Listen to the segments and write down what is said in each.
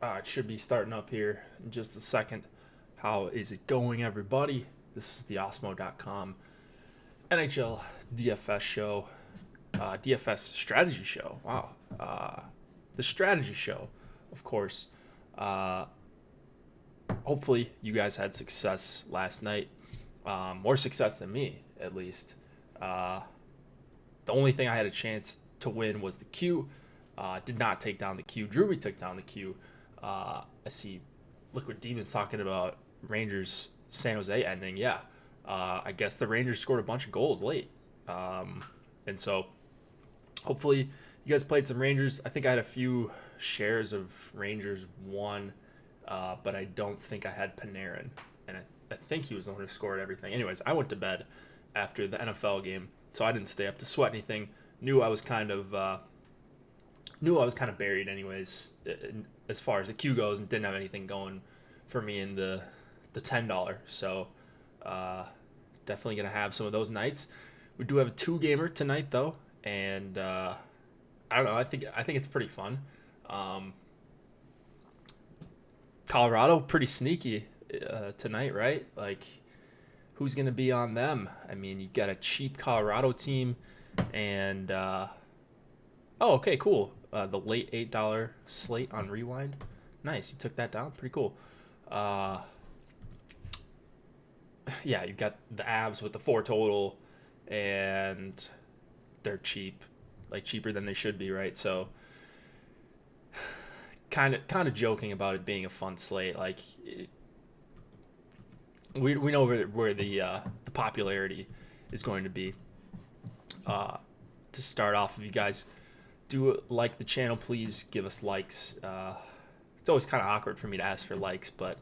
It should be starting up here in just a second. How is it going, everybody? This is the Osmo.com NHL DFS show, DFS Strategy show. Wow. The strategy show, of course. Uh, Hopefully, you guys had success last night. More success than me, at least. Uh, the only thing I had a chance to win was the Q. Did not take down the Q. Drury took down the Q. I see Liquid Demons talking about Rangers San Jose ending. Yeah, I guess the Rangers scored a bunch of goals late, and so hopefully you guys played some Rangers. I think I had a few shares of Rangers one, but I don't think I had Panarin, and I think he was the one who scored everything. Anyways, I went to bed after the NFL game, so I didn't stay up to sweat anything. Knew I was kind of buried anyways, as far as the queue goes, and didn't have anything going for me in the $10. So definitely gonna have some of those nights. We do have a two gamer tonight though, and I don't know. I think it's pretty fun. Um, Colorado pretty sneaky tonight, right? Like, who's gonna be on them? I mean, you got a cheap Colorado team, and oh, okay, cool. The late $8 slate on Rewind. Nice, you took that down. Pretty cool. Uh, yeah, you've got the Avs with the four total, and they're cheap, like cheaper than they should be, right? So, kind of joking about it being a fun slate. Like, we know where the popularity is going to be. To start off, if you guys do like the channel, please give us likes. It's always kind of awkward for me to ask for likes, but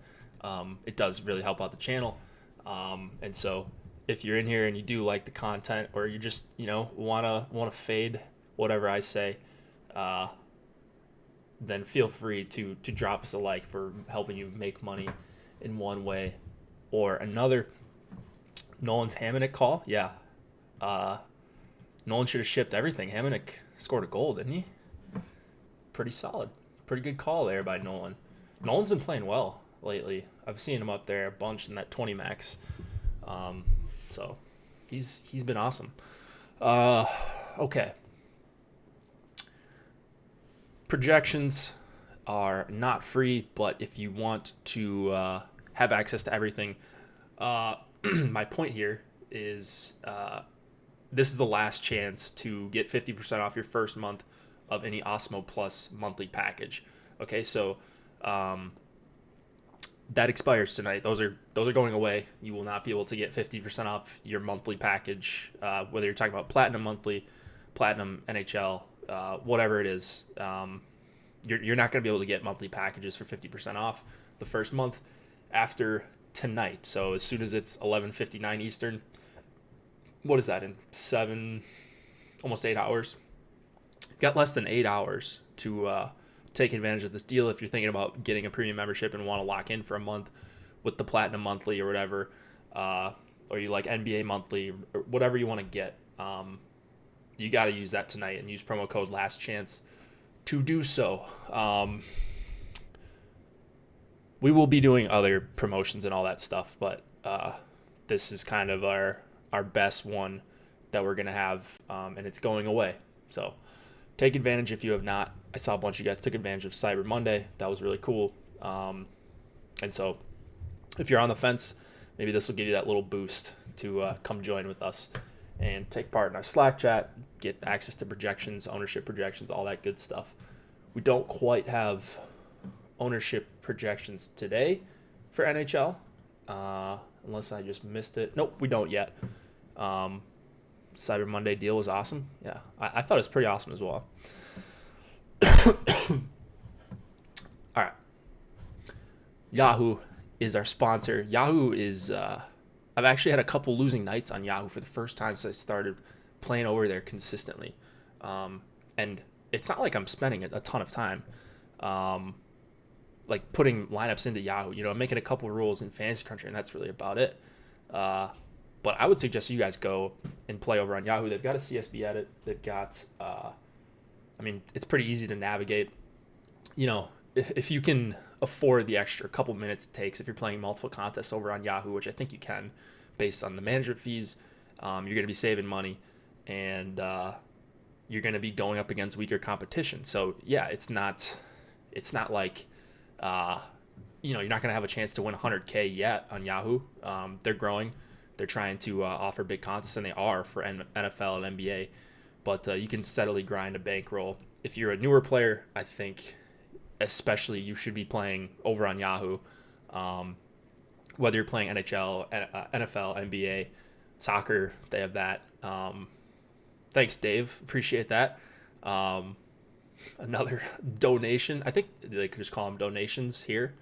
it does really help out the channel. And so if you're in here and you do like the content, or you just wanna fade whatever I say, then feel free to drop us a like for helping you make money in one way or another. Nolan's Hamonic call, yeah. Nolan should have shipped everything. Hamonic scored a goal, didn't he? Pretty solid. Pretty good call there by Nolan. Nolan's been playing well lately. I've seen him up there a bunch in that 20 max. So he's been awesome. Okay. Projections are not free, but if you want to have access to everything, my point here is this is the last chance to get 50% off your first month of any Osmo Plus monthly package. Okay, so that expires tonight. Those are going away. You will not be able to get 50% off your monthly package, whether you're talking about Platinum Monthly, Platinum NHL, whatever it is. You're not going to be able to get monthly packages for 50% off the first month after tonight. So as soon as it's 11:59 Eastern, what is that, in almost 8 hours? Got less than 8 hours to take advantage of this deal if you're thinking about getting a premium membership and want to lock in for a month with the Platinum Monthly or whatever, or you like NBA Monthly or whatever you want to get. You got to use that tonight and use promo code Last Chance to do so. We will be doing other promotions and all that stuff, but this is kind of our best one that we're going to have, and it's going away. So take advantage if you have not. I saw a bunch of you guys took advantage of Cyber Monday. That was really cool. And so if you're on the fence, maybe this will give you that little boost to come join with us and take part in our Slack chat, get access to projections, ownership projections, all that good stuff. We don't quite have ownership projections today for NHL, unless I just missed it. Nope, we don't yet. Cyber Monday deal was awesome. Yeah, I thought it was pretty awesome as well. All right. Yahoo is our sponsor. Yahoo is, I've actually had a couple losing nights on Yahoo for the first time since I started playing over there consistently. And it's not like I'm spending a ton of time, like putting lineups into Yahoo. I'm making a couple rules in Fantasy Cruncher, and that's really about it. But I would suggest you guys go and play over on Yahoo. They've got a CSV edit. They've got, it's pretty easy to navigate. if you can afford the extra couple minutes it takes, if you're playing multiple contests over on Yahoo, which I think you can, based on the management fees, you're going to be saving money, and you're going to be going up against weaker competition. So yeah, it's not like you're not going to have a chance to win 100K yet on Yahoo. They're growing. They're trying to offer big contests, and they are for NFL and NBA. But you can steadily grind a bankroll. If you're a newer player, I think especially you should be playing over on Yahoo. Whether you're playing NHL, NFL, NBA, soccer, they have that. Thanks, Dave. Appreciate that. Another donation. I think they could just call them donations here.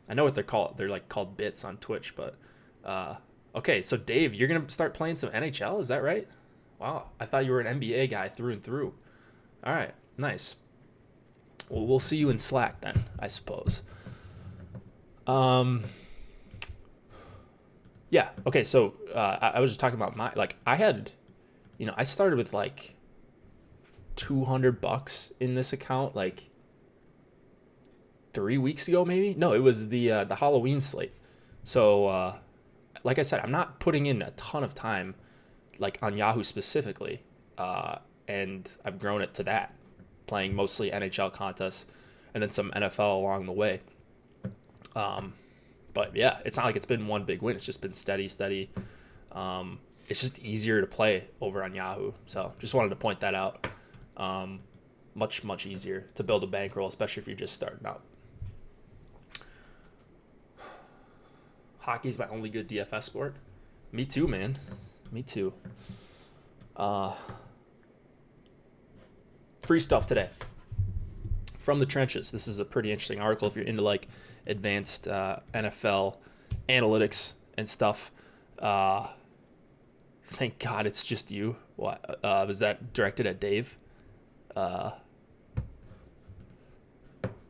I know what they're called. They're like called bits on Twitch, but okay. So Dave, you're gonna start playing some NHL. Is that right? Wow. I thought you were an NBA guy through and through. All right. Nice. Well, we'll see you in Slack then, I suppose. Yeah. Okay. So I was just talking about I had, I started with like $200 in this account like 3 weeks ago, maybe. No, it was the Halloween slate. So like I said, I'm not putting in a ton of time like on Yahoo specifically, and I've grown it to that, playing mostly NHL contests and then some NFL along the way. But yeah, it's not like it's been one big win. It's just been steady. It's just easier to play over on Yahoo. So just wanted to point that out. Much easier to build a bankroll, especially if you're just starting out. Hockey's my only good DFS sport. Me too, man. Me too. Free stuff today from the trenches. This is a pretty interesting article if you're into like advanced NFL analytics and stuff. Thank God it's just you. What was that directed at Dave?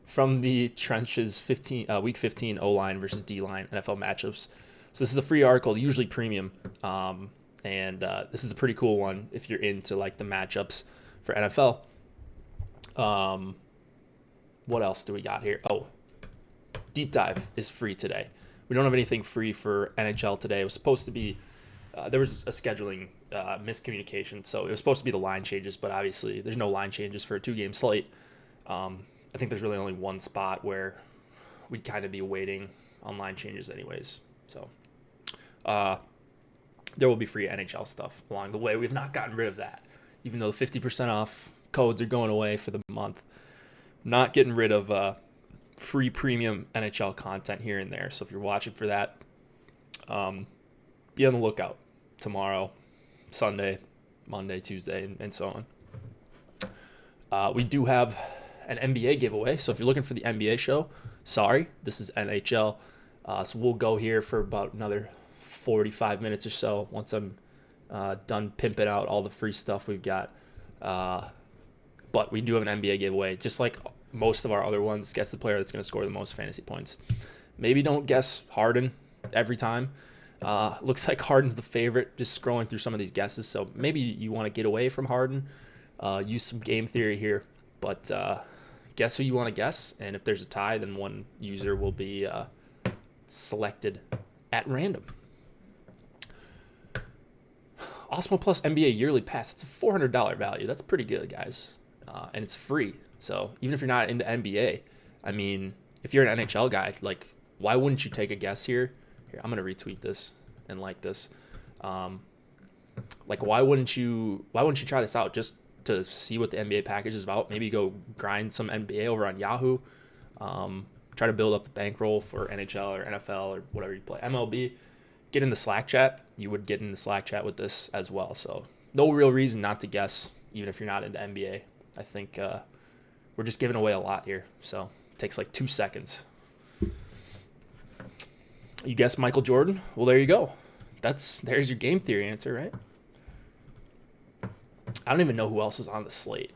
From the trenches, week 15 O-line versus D-line NFL matchups. So this is a free article, usually premium, and this is a pretty cool one if you're into like the matchups for NFL. What else do we got here? Oh, Deep Dive is free today. We don't have anything free for NHL today. It was supposed to be, there was a scheduling miscommunication, so it was supposed to be the line changes, but obviously there's no line changes for a 2-game slate. I think there's really only one spot where we'd kind of be waiting on line changes anyways. So there will be free NHL stuff along the way. We've not gotten rid of that, even though the 50% off codes are going away for the month. Not getting rid of free premium NHL content here and there. So if you're watching for that, be on the lookout tomorrow, Sunday, Monday, Tuesday, and so on. We do have an NBA giveaway. So if you're looking for the NBA show, sorry, this is NHL. So we'll go here for about another 45 minutes or so once I'm done pimping out all the free stuff we've got. But we do have an NBA giveaway, just like most of our other ones. Guess the player that's going to score the most fantasy points. Maybe don't guess Harden every time. Looks like Harden's the favorite, just scrolling through some of these guesses. So maybe you want to get away from Harden, use some game theory here. But guess who you want to guess. And if there's a tie, then one user will be selected at random. Osmo Plus NBA yearly pass. That's a $400 value. That's pretty good, guys. And it's free. So even if you're not into NBA, I mean, if you're an NHL guy, like, why wouldn't you take a guess here? Here, I'm gonna retweet this and like this. Like, why wouldn't you try this out just to see what the NBA package is about? Maybe go grind some NBA over on Yahoo. Try to build up the bankroll for NHL or NFL or whatever you play. MLB. Get in the Slack chat. You would get in the Slack chat with this as well. So no real reason not to guess, even if you're not into NBA. I think we're just giving away a lot here. So it takes like 2 seconds. You guessed Michael Jordan? Well, there you go. There's your game theory answer, right? I don't even know who else is on the slate.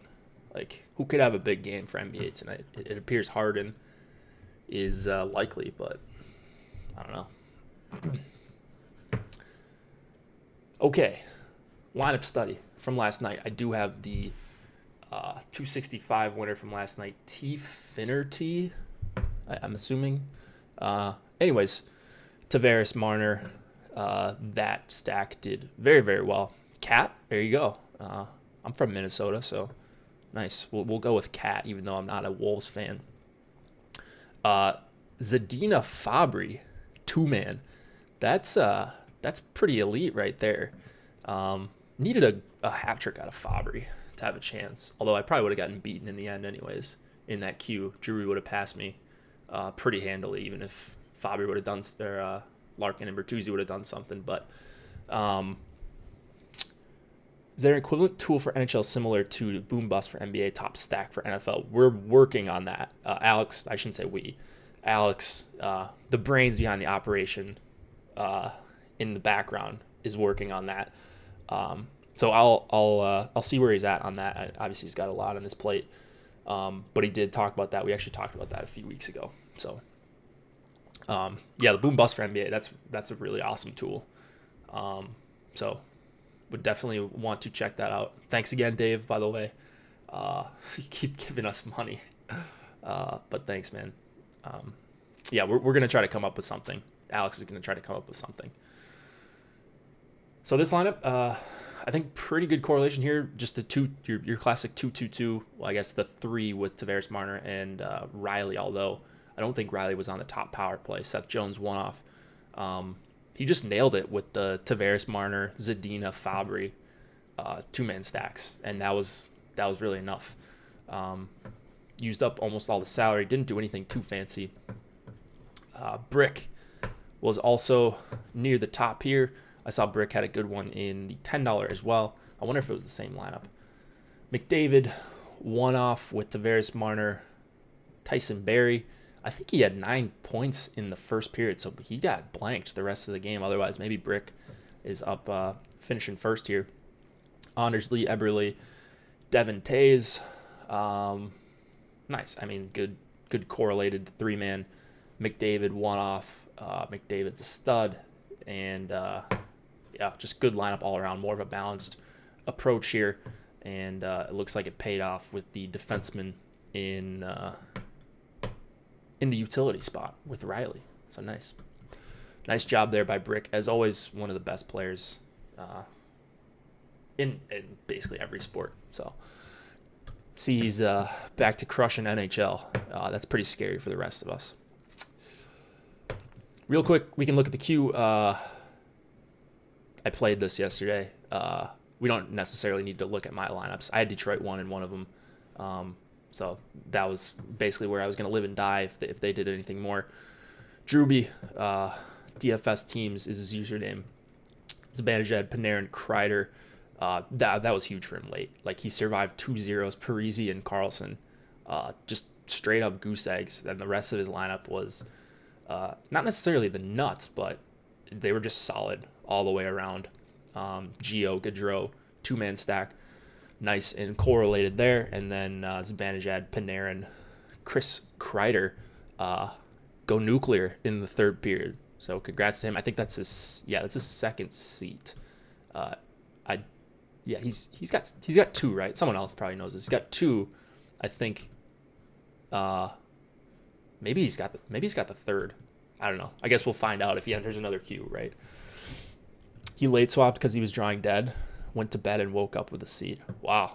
Like, who could have a big game for NBA tonight? It appears Harden is likely, but I don't know. Okay, lineup study from last night. I do have the 265 winner from last night, T. Finnerty. I'm assuming. Anyways, Tavares, Marner, that stack did very, very well. Cat, there you go. I'm from Minnesota, so nice. We'll go with Cat, even though I'm not a Wolves fan. Zadina Fabry, 2-man. That's pretty elite right there. Needed a hat trick out of Fabry to have a chance. Although I probably would have gotten beaten in the end anyways. In that queue, Drury would have passed me pretty handily, even if Fabry would have done, or Larkin and Bertuzzi would have done something. But is there an equivalent tool for NHL similar to Boom Bust for NBA, Top Stack for NFL? We're working on that. Alex, I shouldn't say we. Alex, the brains behind the operation in the background, is working on that. So I'll see where he's at on that. Obviously, he's got a lot on his plate, but he did talk about that. We actually talked about that a few weeks ago. So yeah, the Boom Bust for NBA, that's a really awesome tool. So would definitely want to check that out. Thanks again, Dave, by the way. You keep giving us money, but thanks, man. Yeah, we're gonna try to come up with something. Alex is gonna try to come up with something. So this lineup, I think pretty good correlation here. Just the two, your classic 2-2-2. Well, I guess the 3 with Tavares, Marner, and Riley. Although I don't think Riley was on the top power play. Seth Jones one off. He just nailed it with the Tavares, Marner, Zadina, Fabry 2-man stacks, and that was really enough. Used up almost all the salary. Didn't do anything too fancy. Brick was also near the top here. I saw Brick had a good one in the $10 as well. I wonder if it was the same lineup. McDavid, one off with Tavares, Marner, Tyson Barrie. I think he had 9 points in the first period, so he got blanked the rest of the game. Otherwise, maybe Brick is up finishing first here. Anders Lee, Eberle, Devin Tays. Nice. I mean, good correlated 3-man. McDavid, one off. McDavid's a stud. And yeah, just good lineup all around. More of a balanced approach here. And it looks like it paid off with the defenseman in the utility spot with Riley. So nice. Nice job there by Brick. As always, one of the best players in basically every sport. So see, he's back to crushing NHL. That's pretty scary for the rest of us. Real quick, we can look at the queue. I played this yesterday. We don't necessarily need to look at my lineups. I had Detroit 1 in one of them. So that was basically where I was going to live and die if they did anything more. Drewby, DFS Teams is his username. Zibanejad, Panarin, Kreider. That was huge for him late. Like, he survived 2-0s, Parise and Carlson. Just straight up goose eggs. And the rest of his lineup was not necessarily the nuts, but they were just solid all the way around. Gio, Gaudreau, 2-man stack. Nice and correlated there. And then Zibanejad, Panarin, Chris Kreider go nuclear in the third period. So congrats to him. I think that's his second seat. He's got 2, right? Someone else probably knows this. He's got 2, I think. Maybe he's got the third. I don't know. I guess we'll find out if he enters another queue, right? He late swapped because he was drawing dead. Went to bed and woke up with a seed. Wow.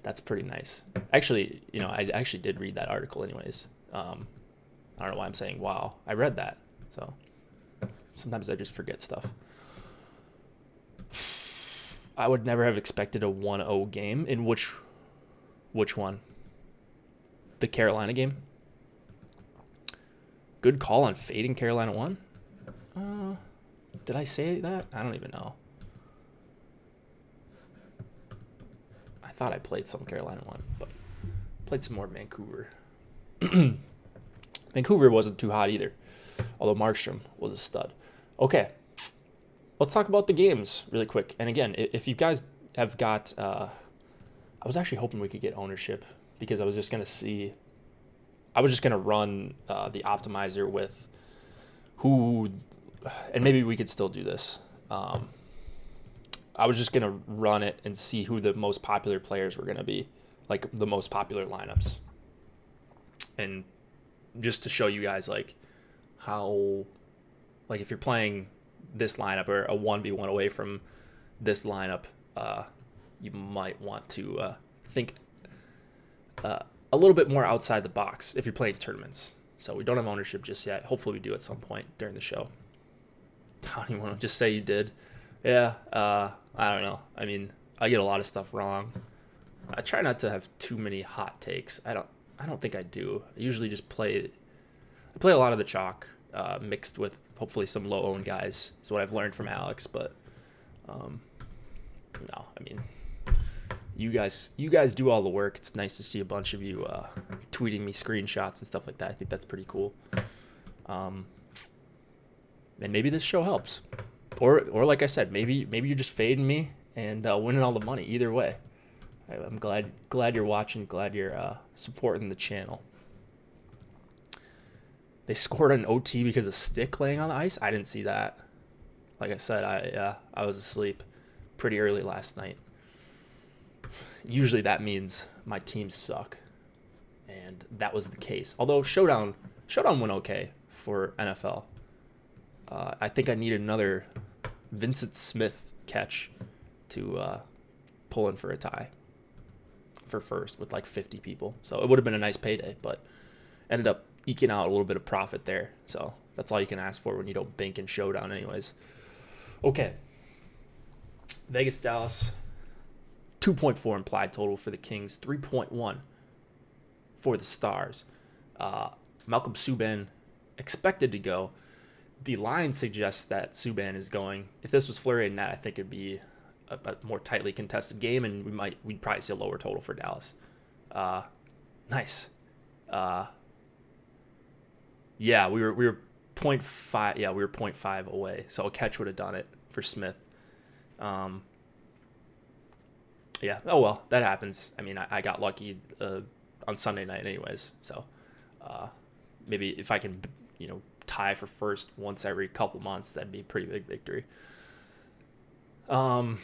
That's pretty nice. Actually, I actually did read that article anyways. I don't know why I'm saying wow. I read that. So sometimes I just forget stuff. I would never have expected a 1-0 game. In which one? The Carolina game? Good call on fading Carolina 1. Did I say that? I don't even know. I thought I played some Carolina 1, but played some more Vancouver. Vancouver wasn't too hot either, although Markstrom was a stud. Okay, let's talk about the games really quick. And again, if you guys have got, I was actually hoping we could get ownership because I was just going to run the optimizer with who, and maybe we could still do this. I was just going to run it and see who the most popular players were going to be, like the most popular lineups. And just to show you guys like how, like if you're playing this lineup or a 1v1 away from this lineup, you might want to think a little bit more outside the box if you're playing tournaments. So we don't have ownership just yet. Hopefully we do at some point during the show. I don't even want to just say you did. Yeah, I don't know. I mean, I get a lot of stuff wrong. I try not to have too many hot takes. I don't think I do. I usually just play a lot of the chalk, mixed with hopefully some low-owned guys. Is what I've learned from Alex. But no, I mean, you guys do all the work. It's nice to see a bunch of you tweeting me screenshots and stuff like that. I think that's pretty cool. And maybe this show helps, or like I said, maybe you're just fading me and winning all the money. Either way, I'm glad you're watching. Glad you're supporting the channel. They scored an OT because of stick laying on the ice. I didn't see that. Like I said, I was asleep pretty early last night. Usually that means my teams suck, and that was the case. Although Showdown went okay for NFL. I think I need another Vincent Smith catch to pull in for a tie for first with like 50 people. So it would have been a nice payday, but ended up eking out a little bit of profit there. So that's all you can ask for when you don't bank in Showdown anyways. Okay. Vegas, Dallas. 2.4 implied total for the Kings. 3.1 for the Stars. Malcolm Subban expected to go. The line suggests that Subban is going. If this was Fleury and net, I think it'd be a more tightly contested game, and we'd probably see a lower total for Dallas. Nice. Yeah, we were 0.5. Yeah, we were 0.5 away. So a catch would have done it for Smith. Yeah. Oh well, that happens. I mean, I got lucky on Sunday night, anyways. So maybe if I can, tie for first once every couple months, that'd be a pretty big victory. Ben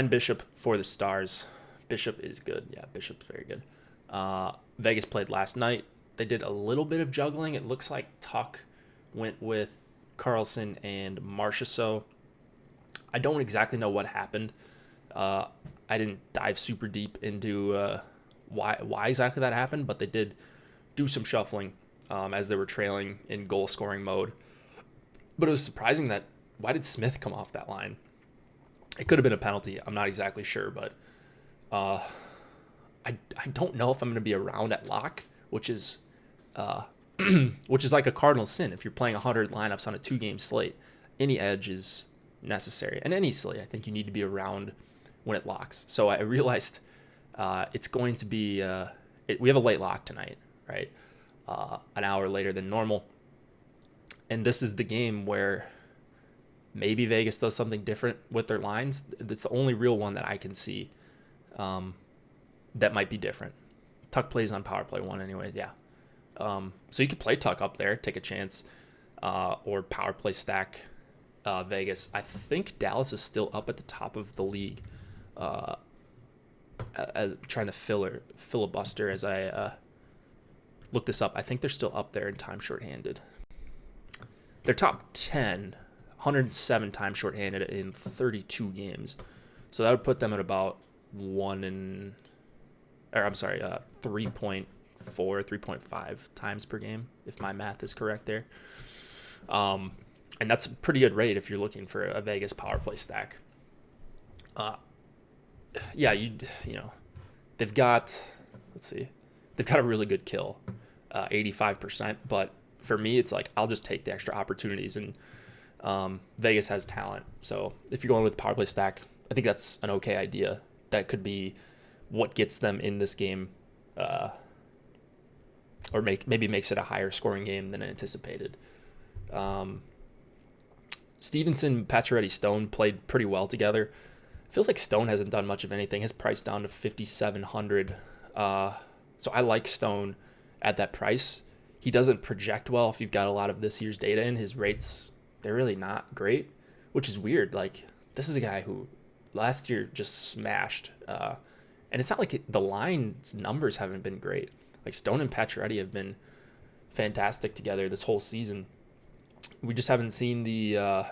Bishop for the Stars. Bishop is good. Yeah, Bishop's very good. Vegas played last night. They did a little bit of juggling. It looks like Tuck went with Carlson and Marchessault. I don't exactly know what happened. I didn't dive super deep into why exactly that happened, but they did do some shuffling as they were trailing in goal scoring mode. But it was surprising that why did Smith come off that line? It could have been a penalty. I'm not exactly sure, but I don't know if I'm going to be around at lock, which is like a cardinal sin. If you're playing 100 lineups on a 2-game slate, any edge is necessary. And any slate, I think you need to be around when it locks. So I realized it's going to be we have a late lock tonight, right? An hour later than normal. And this is the game where maybe Vegas does something different with their lines. That's the only real one that I can see that might be different. Tuck plays on power play 1 anyway, yeah. So you could play Tuck up there, take a chance, or power play stack Vegas. I think Dallas is still up at the top of the league, as trying to filibuster as I look this up. I think they're still up there in time shorthanded. They're top 10, 107 times shorthanded in 32 games. So that would put them at about 3.4, 3.5 times per game, if my math is correct there. And that's a pretty good rate if you're looking for a Vegas power play stack. Yeah, they've got a really good kill, 85%. But for me, it's like I'll just take the extra opportunities, and Vegas has talent. So if you're going with power play stack, I think that's an okay idea. That could be what gets them in this game, or maybe makes it a higher scoring game than anticipated. Stevenson, Pacioretty, Stone played pretty well together. Feels like Stone hasn't done much of anything. His price down to 5,700. So I like Stone at that price. He doesn't project well if you've got a lot of this year's data in. His rates, they're really not great, which is weird. Like, this is a guy who last year just smashed. And it's not like the line's numbers haven't been great. Like Stone and Pacioretty have been fantastic together this whole season. We just haven't seen the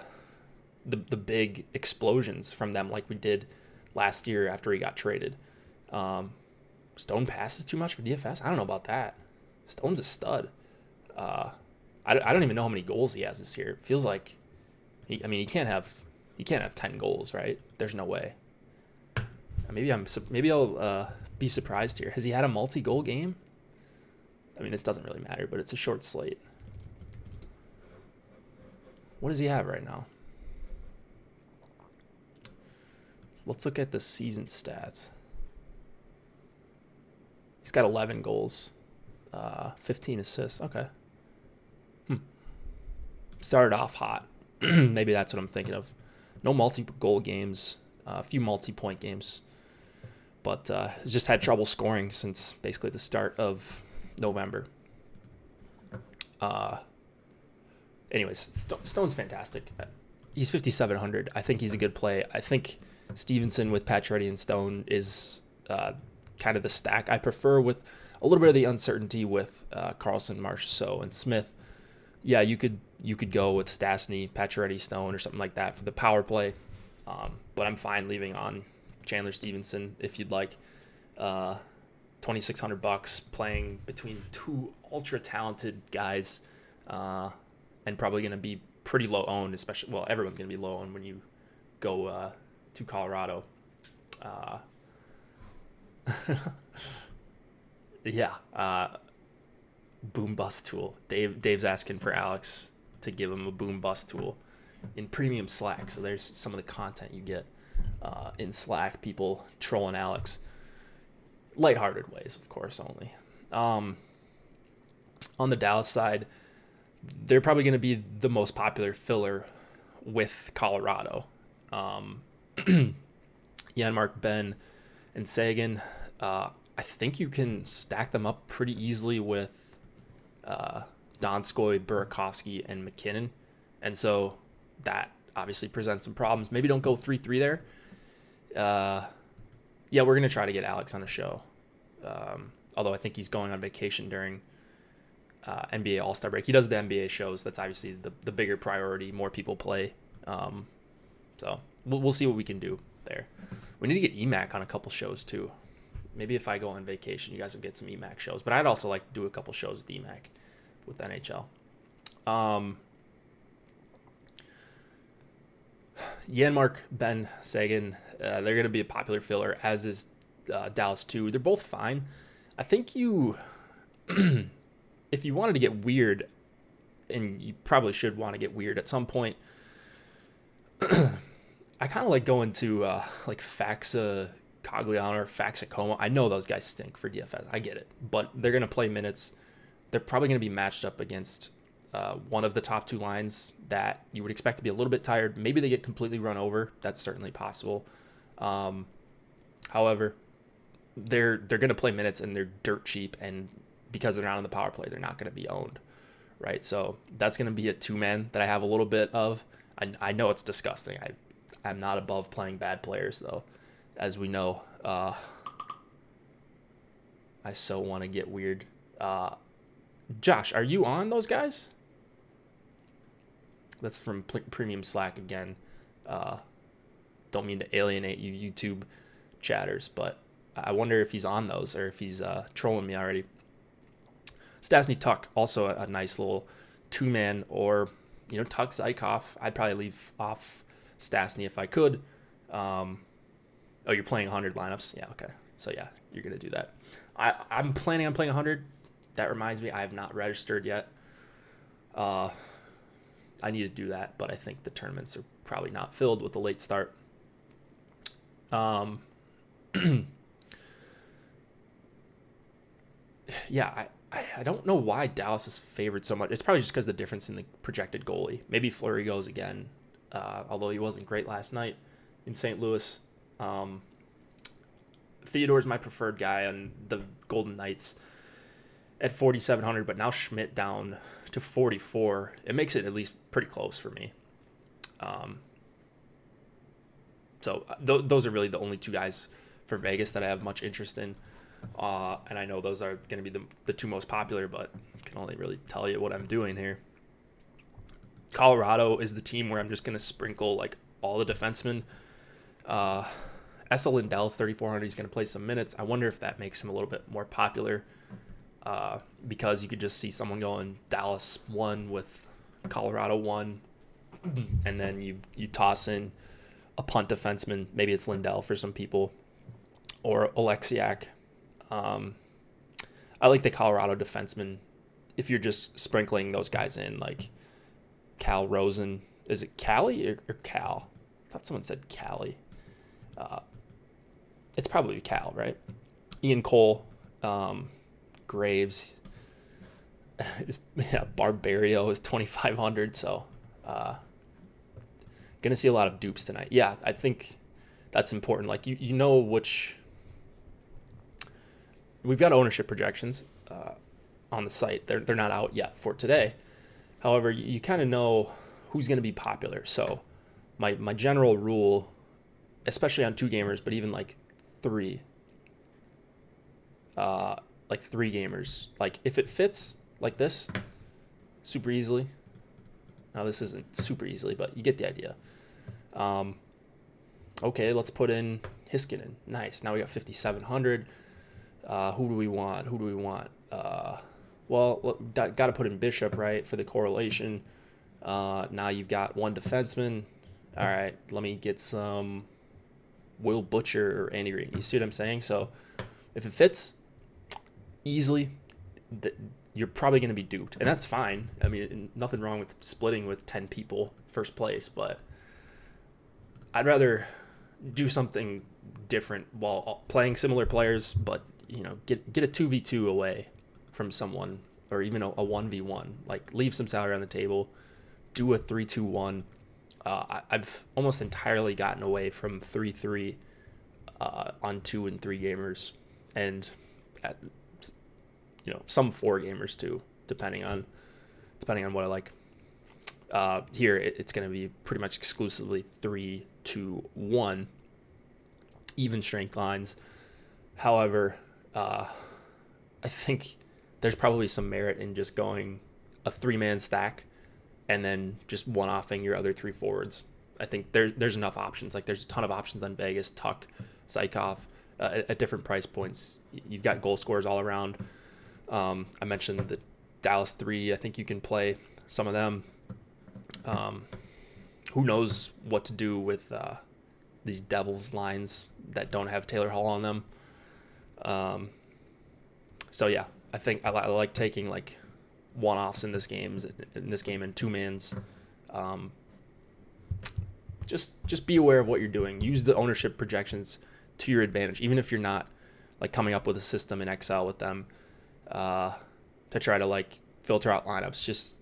big explosions from them like we did last year after he got traded. Stone passes too much for DFS. I don't know about that. Stone's a stud. I don't even know how many goals he has this year. It feels like he can't have 10 goals, right? There's no way. Maybe I'll be surprised here. Has he had a multi-goal game? I mean, this doesn't really matter, but it's a short slate. What does he have right now? Let's look at the season stats. He's got 11 goals, 15 assists. Okay. Started off hot. Maybe that's what I'm thinking of. No multi-goal games, a few multi-point games, but has just had trouble scoring since basically the start of November. Anyways, Stone's fantastic. He's 5,700. I think he's a good play. I think Stevenson with Pacioretty and Stone is kind of the stack I prefer, with a little bit of the uncertainty with Carlson, Marchessault, and Smith. Yeah, you could go with Stastny, Pacioretty, Stone, or something like that for the power play. But I'm fine leaving on Chandler Stevenson if you'd like. $2,600 playing between two ultra talented guys, and probably going to be pretty low owned, especially, well, everyone's going to be low owned when you go to Colorado. Boom bust tool. Dave's asking for Alex to give him a boom bust tool in premium Slack. So there's some of the content you get in Slack, people trolling Alex. Lighthearted ways, of course, only. On the Dallas side, they're probably going to be the most popular filler with Colorado. Janmark, Ben, and Sagan. I think you can stack them up pretty easily with Donskoy, Burakovsky, and McKinnon. And so that obviously presents some problems. Maybe don't go 3-3 there. Yeah, we're going to try to get Alex on a show. Although I think he's going on vacation during NBA All-Star break. He does the NBA shows. That's obviously the bigger priority. More people play. So we'll see what we can do there. We need to get EMAC on a couple shows too. Maybe if I go on vacation, you guys will get some EMAC shows. But I'd also like to do a couple shows with EMAC with NHL. Janmark, Ben, Sagan, they're going to be a popular filler, as is Dallas too. They're both fine. I think you, if you wanted to get weird, and you probably should want to get weird at some point, I kind of like going to like Faxa Cogliano or Faxa Como. I know those guys stink for DFS. I get it. But they're going to play minutes. They're probably going to be matched up against one of the top two lines that you would expect to be a little bit tired. Maybe they get completely run over. That's certainly possible. However, they're going to play minutes, and they're dirt cheap. And because they're not on the power play, they're not going to be owned. Right? So that's going to be a two-man that I have a little bit of. I know it's disgusting. I'm not above playing bad players, though. As we know, I so want to get weird. Josh, are you on those guys? That's from Premium Slack again. Don't mean to alienate you YouTube chatters, but I wonder if he's on those or if he's trolling me already. Stastny Tuck, also a nice little two-man, or Tuck Zykov. I'd probably leave off Stastny if I could. Oh, you're playing 100 lineups? Yeah, okay. So, yeah, you're going to do that. I'm planning on playing 100. That reminds me, I have not registered yet. I need to do that, but I think the tournaments are probably not filled with a late start. Yeah, I don't know why Dallas is favored so much. It's probably just because of the difference in the projected goalie. Maybe Fleury goes again, although he wasn't great last night in St. Louis. Theodore's my preferred guy on the Golden Knights at 4,700, but now Schmidt down to 44. It makes it at least pretty close for me. So those are really the only two guys for Vegas that I have much interest in. And I know those are going to be the two most popular, but I can only really tell you what I'm doing here. Colorado is the team where I'm just going to sprinkle like all the defensemen. Esa Lindell's 3,400. He's going to play some minutes. I wonder if that makes him a little bit more popular because you could just see someone going Dallas 1 with Colorado 1, and then you toss in a punt defenseman. Maybe it's Lindell for some people, or Oleksiak. I like the Colorado defenseman if you're just sprinkling those guys in, like Cal Rosen. Is it Callie or Cal? I thought someone said Callie. It's probably Cal, right? Ian Cole, Graves, Barbario is 2,500. So, gonna see a lot of dupes tonight. Yeah, I think that's important. Like you know which. We've got ownership projections on the site. They're not out yet for today. However, you kind of know who's going to be popular. So my general rule, especially on 2 gamers, but even like 3 gamers, like if it fits like this super easily. Now this isn't super easily, but you get the idea. Okay, let's put in Hiskinen. Nice. Now we got 5,700. Who do we want? Well, got to put in Bishop, right, for the correlation. Now you've got 1 defenseman. All right, let me get some Will Butcher or Andy Reid. You see what I'm saying? So if it fits easily, you're probably going to be duped, and that's fine. I mean, nothing wrong with splitting with 10 people first place, but I'd rather do something different while playing similar players, but get a 2v2 away from someone, or even a 1v1. Like leave some salary on the table, do a 3-2-1. I've almost entirely gotten away from 3-3 on 2 and 3 gamers, and some 4 gamers too, depending on what I like. Here it's going to be pretty much exclusively 3-2-1 even strength lines. However, I think there's probably some merit in just going a 3-man stack and then just one-offing your other 3 forwards. I think there's enough options. Like there's a ton of options on Vegas, Tuck, Zykov, at different price points. You've got goal scorers all around. I mentioned the Dallas 3. I think you can play some of them. Who knows what to do with these Devils lines that don't have Taylor Hall on them. So yeah, I think I like taking like one-offs in this game and 2-mans. Just be aware of what you're doing. Use the ownership projections to your advantage, even if you're not like coming up with a system in Excel with them to try to like filter out lineups. Just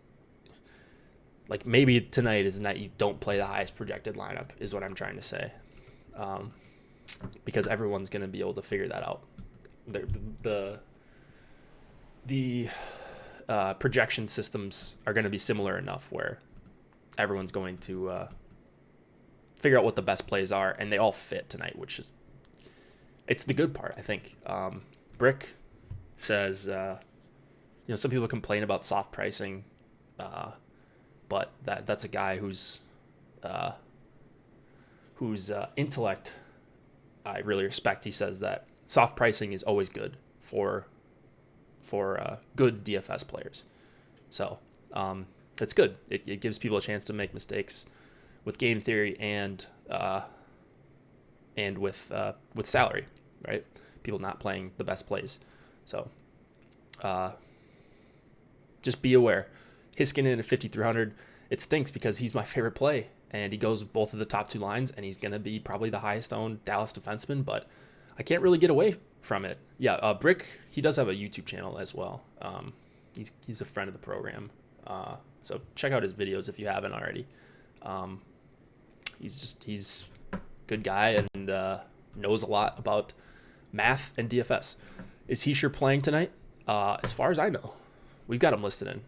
like maybe tonight is the night you don't play the highest projected lineup is what I'm trying to say, because everyone's going to be able to figure that out. The projection systems are going to be similar enough where everyone's going to figure out what the best plays are, and they all fit tonight, which is it's the good part, I think. Brick says, some people complain about soft pricing, but that's a guy whose intellect I really respect. He says that soft pricing is always good for good DFS players. So it's good. It gives people a chance to make mistakes with game theory and with salary, right? People not playing the best plays. So just be aware. Hiskinen at 5,300, it stinks because he's my favorite play, and he goes with both of the top 2 lines, and he's going to be probably the highest owned Dallas defenseman, but I can't really get away from it. Yeah, Brick, he does have a YouTube channel as well. He's a friend of the program, so check out his videos if you haven't already. He's a good guy and knows a lot about math and DFS. Is he sure playing tonight? As far as I know, we've got him listed in.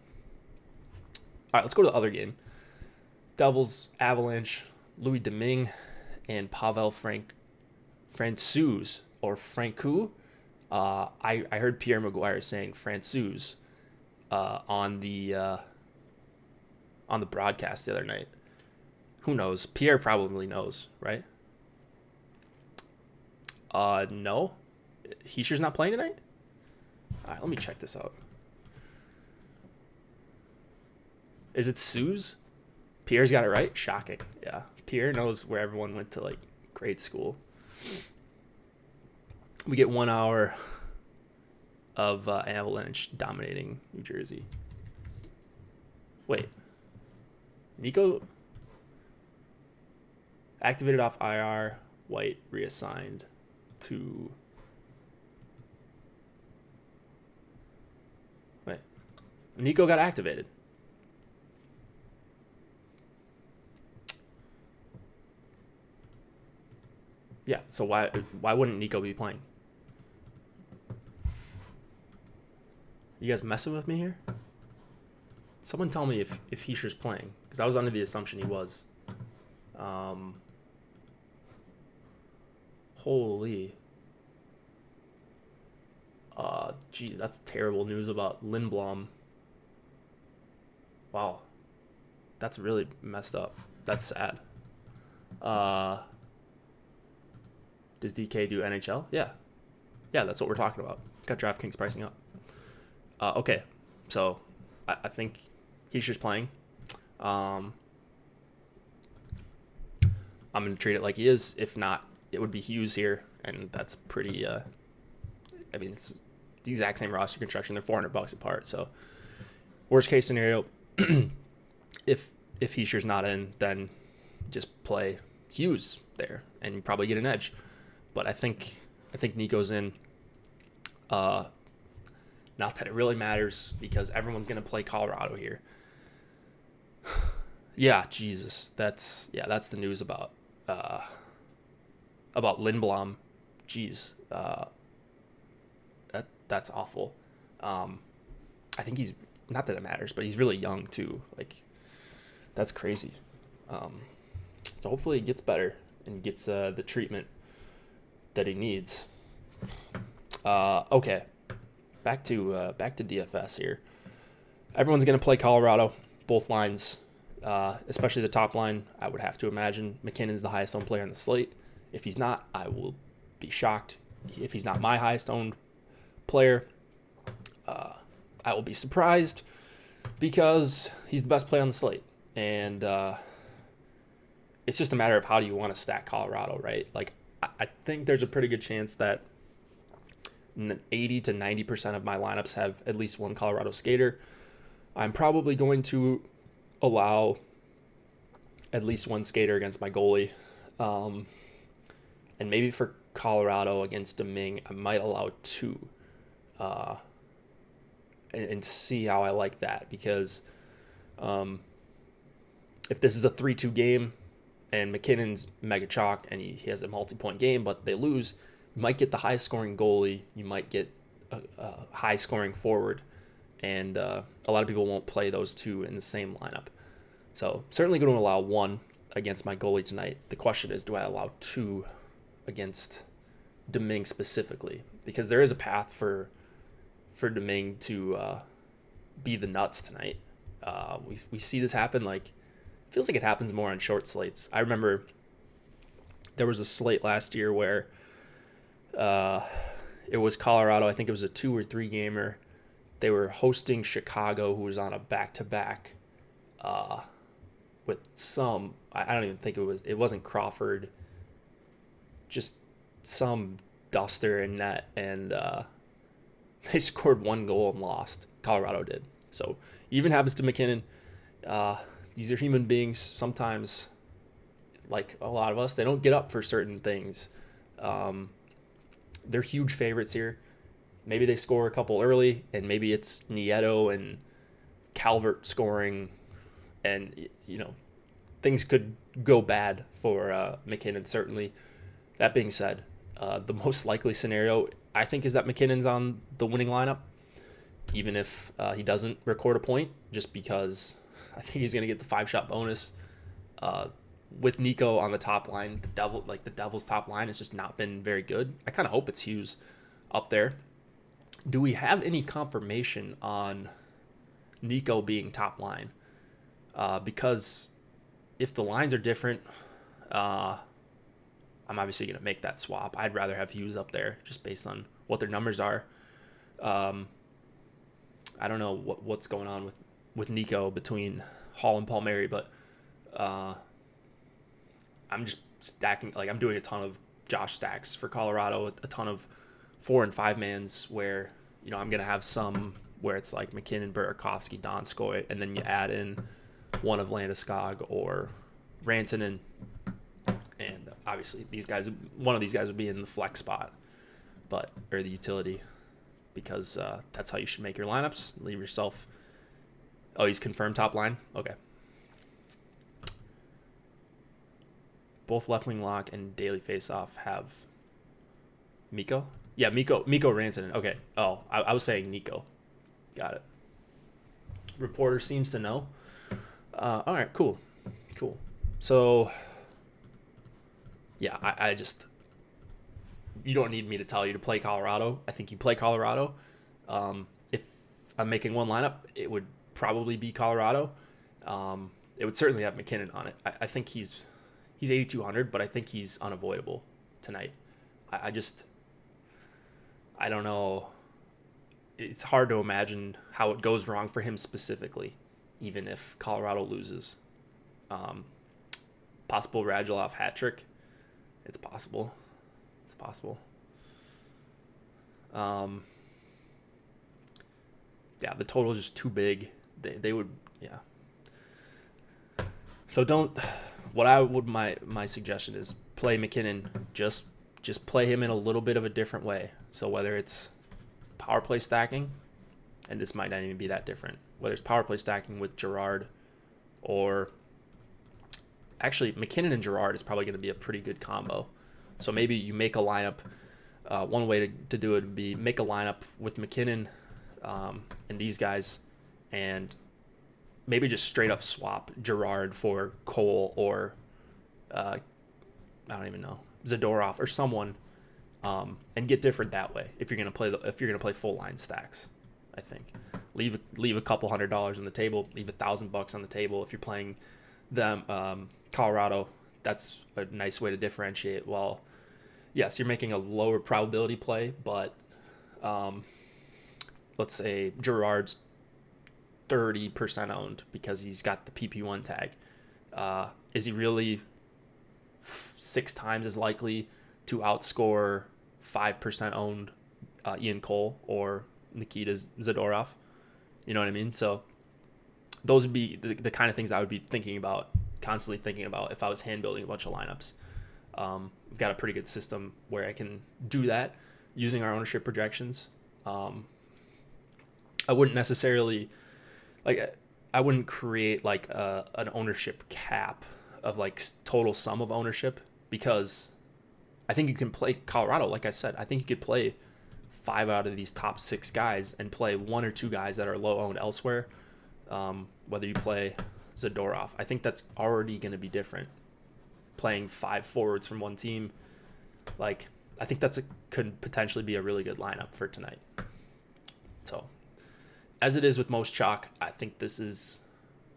All right, let's go to the other game. Devils, Avalanche, Louis Domingue, and Pavel Francouz, or Francouz. I heard Pierre Maguire saying Francouz on the broadcast the other night. Who knows? Pierre probably knows, right? No. Hischer's not playing tonight? All right, let me check this out. Is it Suze? Pierre's got it right? Shocking. Yeah. Pierre knows where everyone went to, like, grade school. We get 1 hour of Avalanche dominating New Jersey. Wait. Nico activated off IR. White reassigned to... Wait. Nico got activated. Yeah, so why wouldn't Nico be playing? You guys messing with me here? Someone tell me if Hischer's playing, because I was under the assumption he was. Holy. Geez, that's terrible news about Lindblom. Wow. That's really messed up. That's sad. Does DK do NHL? Yeah. Yeah, that's what we're talking about. Got DraftKings pricing up. Okay, so I think Hischer's playing. I'm going to treat it like he is. If not, it would be Hughes here, and that's pretty... I mean, it's the exact same roster construction. They're $400 apart, so worst case scenario, if Hischer's not in, then just play Hughes there, and you probably get an edge. But I think Nico's in. Not that it really matters because everyone's going to play Colorado here. Yeah, Jesus. That's the news about Lindblom. Jeez. That's awful. I think he's, not that it matters, but he's really young too. Like, that's crazy. So hopefully he gets better and gets the treatment that he needs. Okay. Back to DFS here. Everyone's going to play Colorado, both lines, especially the top line. I would have to imagine McKinnon's the highest owned player on the slate. If he's not, I will be shocked. If he's not my highest owned player, I will be surprised because he's the best player on the slate. And it's just a matter of how do you want to stack Colorado, right? Like, I think there's a pretty good chance that 80 to 90% of my lineups have at least one Colorado skater. I'm probably going to allow at least one skater against my goalie. And maybe for Colorado against Domingue, I might allow two. And see how I like that. Because if this is a 3-2 game and McKinnon's mega chalk and he has a multi-point game, but they lose, you might get the high-scoring goalie. You might get a high-scoring forward. And a lot of people won't play those two in the same lineup. So certainly going to allow one against my goalie tonight. The question is, do I allow two against Domingue specifically? Because there is a path for Domingue to be the nuts tonight. We see this happen. Like, feels like it happens more on short slates. I remember there was a slate last year where it was Colorado. I think it was a 2 or 3 gamer. They were hosting Chicago, who was on a back-to-back with some, I don't even think it wasn't Crawford, just some duster in net, and they scored 1 goal and lost. Colorado did. So even happens to McKinnon. These are human beings. Sometimes, like a lot of us, they don't get up for certain things. They're huge favorites here. Maybe they score a couple early, and maybe it's Nieto and Calvert scoring, and things could go bad for McKinnon. Certainly. That being said, the most likely scenario I think is that McKinnon's on the winning lineup, even if he doesn't record a point, just because I think he's going to get the 5-shot bonus. With Nico on the top line, the Devils' top line has just not been very good. I kind of hope it's Hughes up there. do we have any confirmation on Nico being top line? Because if the lines are different, I'm obviously going to make that swap. I'd rather have Hughes up there just based on what their numbers are. I don't know what's going on with Nico between Hall and Palmieri, but I'm just stacking. Like, I'm doing a ton of Josh stacks for Colorado, a ton of 4 and 5 mans where, I'm going to have some where it's like McKinnon, Burakovsky, Donskoy, and then you add in one of Landeskog or Rantanen, and obviously one of these guys would be in the flex spot, or the utility, because that's how you should make your lineups. Leave yourself. Oh, he's confirmed top line. Okay. Both left wing lock and daily faceoff have Mikko. Yeah, Mikko Rantanen. Okay. Oh, I was saying Nico. Got it. Reporter seems to know. All right, cool. So, yeah, I just, you don't need me to tell you to play Colorado. I think you play Colorado. If I'm making one lineup, it would probably be Colorado. It would certainly have McKinnon on it. I think he's 8,200, but I think he's unavoidable tonight. I don't know. It's hard to imagine how it goes wrong for him specifically, even if Colorado loses. Possible Radulov hat trick. It's possible. Yeah, the total is just too big. They would, yeah. So my suggestion is play McKinnon. Just play him in a little bit of a different way. So whether it's power play stacking, and this might not even be that different, whether it's power play stacking with Girard, or actually McKinnon and Girard is probably going to be a pretty good combo. So maybe you make a lineup. One way to do it would be make a lineup with McKinnon and these guys, and maybe just straight up swap Girard for Cole or I don't even know, Zadorov or someone, and get different that way. If you're gonna play full line stacks, I think leave a couple $100 on the table, leave $1,000 on the table. If you're playing them Colorado, that's a nice way to differentiate. Well, yes, you're making a lower probability play, but let's say Girard's 30% owned because he's got the PP1 tag. Is he really 6 times as likely to outscore 5% owned Ian Cole or Nikita Zadorov? You know what I mean? So those would be the kind of things I would be constantly thinking about if I was hand building a bunch of lineups. We've got a pretty good system where I can do that using our ownership projections. I wouldn't necessarily I wouldn't create like an ownership cap of like total sum of ownership, because I think you can play Colorado. Like I said, I think you could play 5 out of these top 6 guys and play 1 or 2 guys that are low owned elsewhere. Whether you play Zadorov, I think that's already going to be different. Playing 5 forwards from one team, like I think could potentially be a really good lineup for tonight. So, as it is with most chalk, I think this is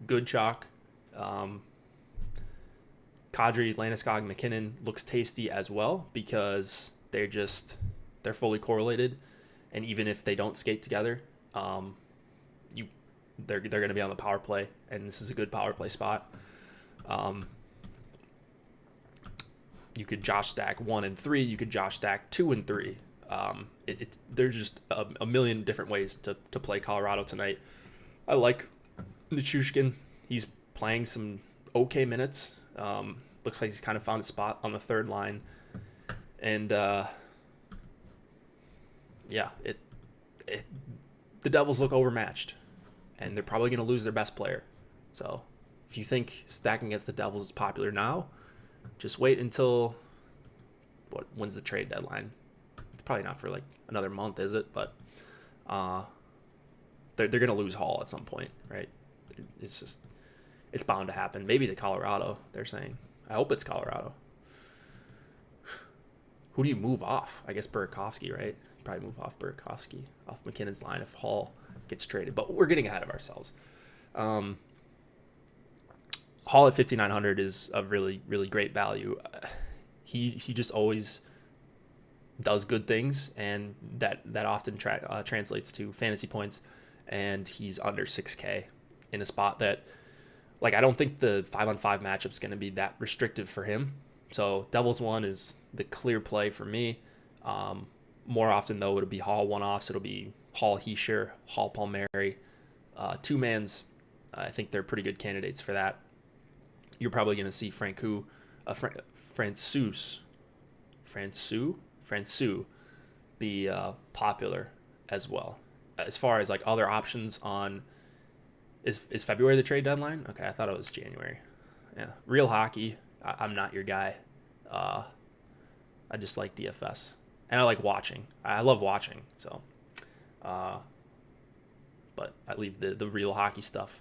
good chalk. Kadri, Landeskog, McKinnon looks tasty as well because they're fully correlated, and even if they don't skate together, they're going to be on the power play, and this is a good power play spot. You could Josh stack 1 and 3. You could Josh stack 2 and 3. There's just a million different ways to play Colorado tonight. I like Nichushkin. He's playing some okay minutes. Looks like he's kind of found a spot on the third line. And the Devils look overmatched, and they're probably going to lose their best player. So if you think stacking against the Devils is popular now, just wait until when's the trade deadline? It's probably not for like another month, is it? But they're going to lose Hall at some point, right? It's bound to happen. Maybe to Colorado, they're saying. I hope it's Colorado. Who do you move off? I guess Burakovsky, right? probably move off Burakovsky, off McKinnon's line if Hall gets traded. But we're getting ahead of ourselves. Hall at 5,900 is a really, really great value. He just always does good things, and that often translates to fantasy points. And he's under 6K in a spot that, like, I don't think the 5-on-5 matchup is going to be that restrictive for him. So Devils 1 is the clear play for me. More often, though, it'll be Hall one-offs. It'll be Hall Heischer, Hall Palmieri. Two-mans, I think they're pretty good candidates for that. You're probably going to see Francouz be popular as well. As far as like other options on, is February the trade deadline? Okay, I thought it was January. Yeah, real hockey. I'm not your guy. I just like DFS, and I like watching. I love watching. So, but I leave the real hockey stuff,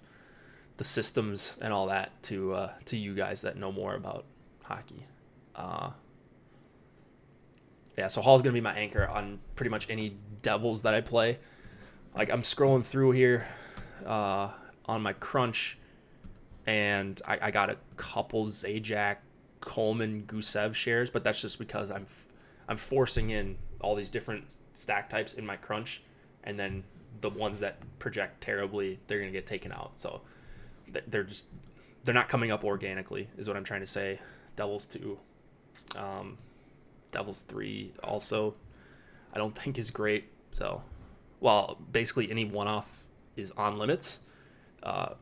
the systems and all that to you guys that know more about hockey. Yeah, so Hall's going to be my anchor on pretty much any Devils that I play. Like, I'm scrolling through here on my crunch, and I got a couple Zajac, Coleman, Gusev shares, but that's just because I'm forcing in all these different stack types in my crunch, and then the ones that project terribly, they're going to get taken out. So they're not coming up organically is what I'm trying to say. Devils 2. Devils 3 also I don't think is great. So, well, basically any one-off is on limits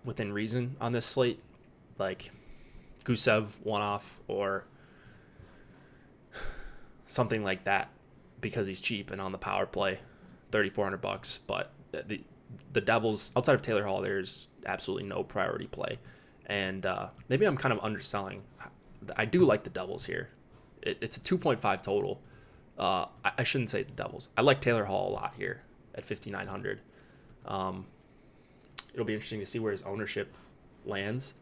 within reason on this slate. Like Gusev one-off or something like that because he's cheap and on the power play, $3,400. But the Devils, outside of Taylor Hall, there's absolutely no priority play. And maybe I'm kind of underselling. I do like the Devils here. It's a 2.5 total. I shouldn't say the Devils. I like Taylor Hall a lot here at 5,900. It'll be interesting to see where his ownership lands.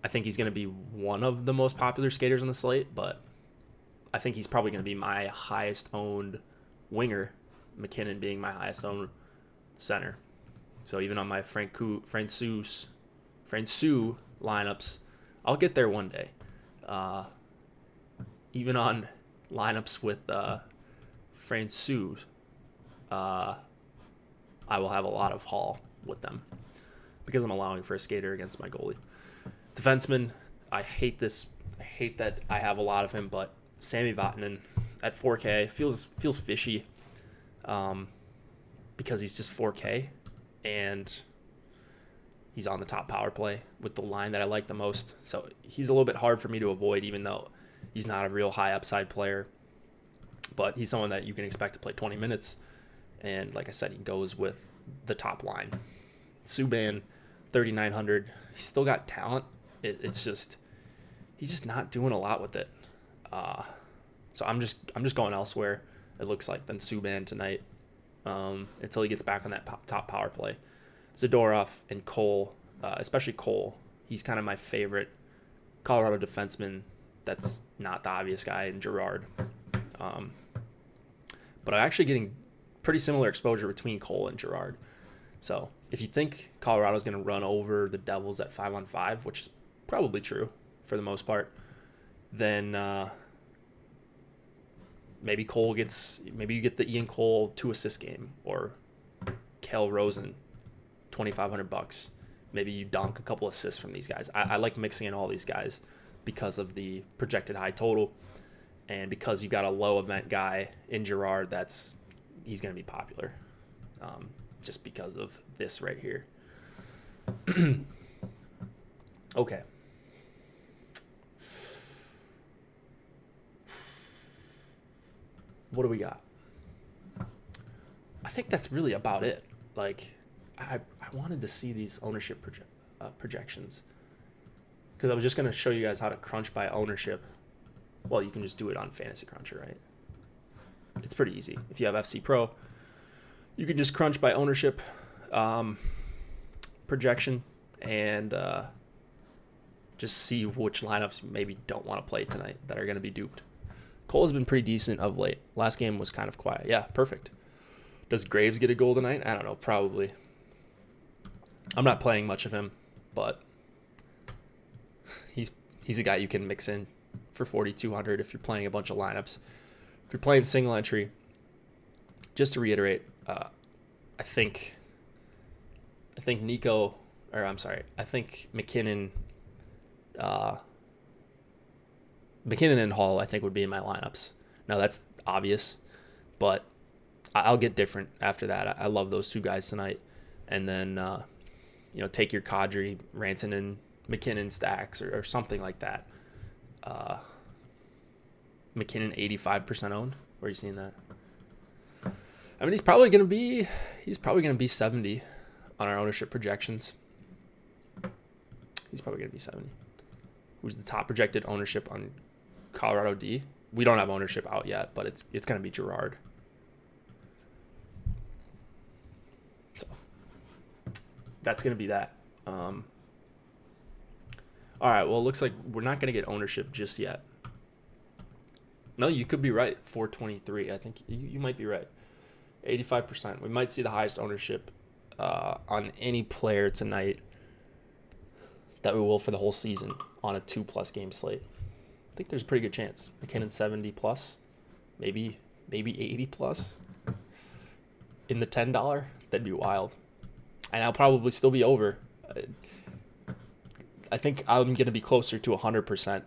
I think he's going to be one of the most popular skaters on the slate, but I think he's probably going to be my highest owned winger, McKinnon being my highest owned center. So even on my Francouz lineups, I'll get there one day. Even on lineups with Francouz, I will have a lot of Hall with them because I'm allowing for a skater against my goalie. Defenseman, I hate this. I hate that I have a lot of him, but Sami Vatanen at 4K feels fishy because he's just 4K and he's on the top power play with the line that I like the most. So he's a little bit hard for me to avoid, even though he's not a real high upside player. But he's someone that you can expect to play 20 minutes. And like I said, he goes with the top line. Subban, 3,900. He's still got talent. It's just he's just not doing a lot with it. So I'm just going elsewhere, it looks like, than Subban tonight until he gets back on that top power play. Zadorov and Cole, especially Cole, he's kind of my favorite Colorado defenseman that's not the obvious guy, and Girard. But I'm actually getting pretty similar exposure between Cole and Girard. So if you think Colorado's going to run over the Devils at 5-on-5, which is probably true for the most part, then maybe you get the Ian Cole 2-assist game, or Kel Rosen, $2,500. Maybe you dunk a couple assists from these guys. I like mixing in all these guys because of the projected high total, and because you got a low event guy in Girard, he's going to be popular, just because of this right here. Okay. What do we got? I think that's really about it. Like, I wanted to see these ownership projections because I was just going to show you guys how to crunch by ownership. Well, you can just do it on Fantasy Cruncher, right? It's pretty easy. If you have FC Pro, you can just crunch by ownership projection and just see which lineups you maybe don't want to play tonight that are going to be duped. Cole has been pretty decent of late. Last game was kind of quiet. Yeah, perfect. Does Graves get a goal tonight? I don't know, probably. I'm not playing much of him, but he's a guy you can mix in for 4,200 if you're playing a bunch of lineups. If you're playing single entry, just to reiterate, I think McKinnon and Hall, I think, would be in my lineups. Now, that's obvious, but I'll get different after that. I love those two guys tonight. And then, take your Kadri, Ranson, and McKinnon stacks or something like that. McKinnon 85% owned. Where are you seeing that? I mean, he's probably gonna be 70 on our ownership projections. He's probably gonna be 70. Who's the top projected ownership on Colorado D? We don't have ownership out yet, but it's gonna be Gerard. So that's gonna be that. All right. Well, it looks like we're not gonna get ownership just yet. No, you could be right. 423. I think you might be right. 85%. We might see the highest ownership on any player tonight that we will for the whole season on a 2+ game slate. I think there's a pretty good chance. McKinnon 70 plus, maybe 80 plus in the $10. That'd be wild. And I'll probably still be over. I think I'm going to be closer to 100%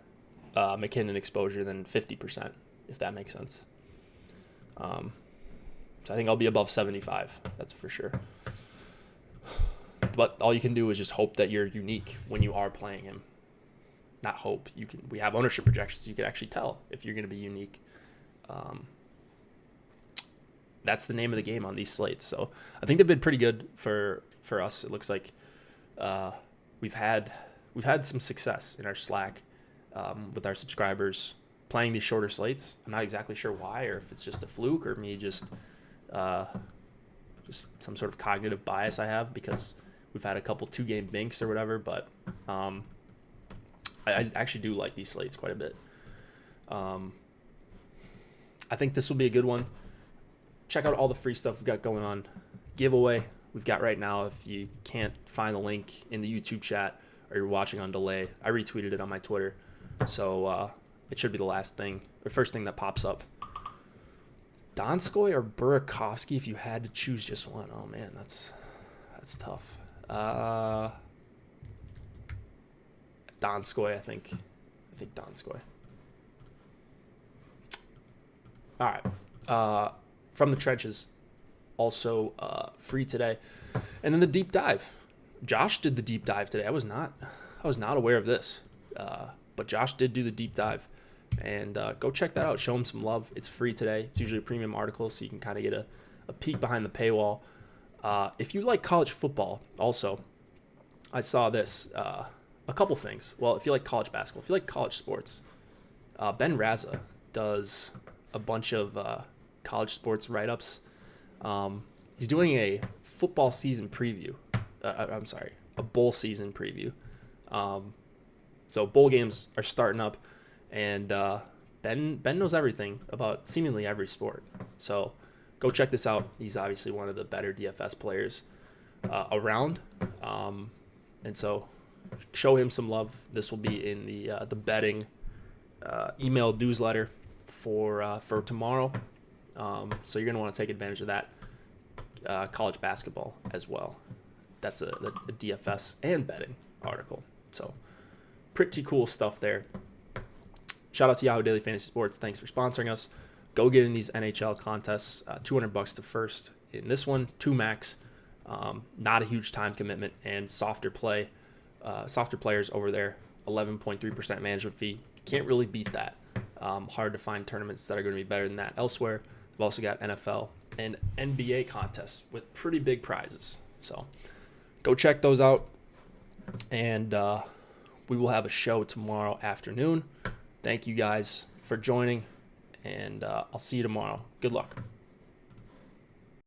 McKinnon exposure than 50%, if that makes sense. So I think I'll be above 75. That's for sure. But all you can do is just hope that you're unique when you are playing him. Not hope. We have ownership projections. You can actually tell if you're going to be unique. That's the name of the game on these slates. So I think they've been pretty good for us. It looks like we've had some success in our Slack with our subscribers playing these shorter slates. I'm not exactly sure why, or if it's just a fluke or me just some sort of cognitive bias I have because we've had a couple 2-game binks or whatever. But I actually do like these slates quite a bit. I think this will be a good one. Check out all the free stuff we've got going on. Giveaway we've got right now. If you can't find the link in the YouTube chat or you're watching on delay, I retweeted it on my Twitter. So it should be the first thing that pops up. Donskoy or Burakovsky if you had to choose just one. Oh man, that's tough. Donskoy, I think Donskoy. All right. From the trenches, also free today. And then the deep dive. Josh did the deep dive today. I was not aware of this. But Josh did do the deep dive. And go check that out. Show him some love. It's free today. It's usually a premium article, so you can kind of get a peek behind the paywall. If you like college football, also, I saw this. A couple things. Well, if you like college basketball, if you like college sports, Ben Raza does a bunch of college sports write-ups. He's doing a football season preview. A bowl season preview. So bowl games are starting up. And Ben knows everything about seemingly every sport. So go check this out. He's obviously one of the better DFS players around. And so show him some love. This will be in the betting email newsletter for tomorrow. So you're going to want to take advantage of that. College basketball as well. That's a DFS and betting article. So pretty cool stuff there. Shout out to Yahoo Daily Fantasy Sports. Thanks for sponsoring us. Go get in these NHL contests. $200 to first in this one, 2 max. Not a huge time commitment and softer players over there. 11.3% management fee. Can't really beat that. Hard to find tournaments that are going to be better than that elsewhere. We've also got NFL and NBA contests with pretty big prizes. So go check those out. And we will have a show tomorrow afternoon. Thank you guys for joining, and I'll see you tomorrow. Good luck.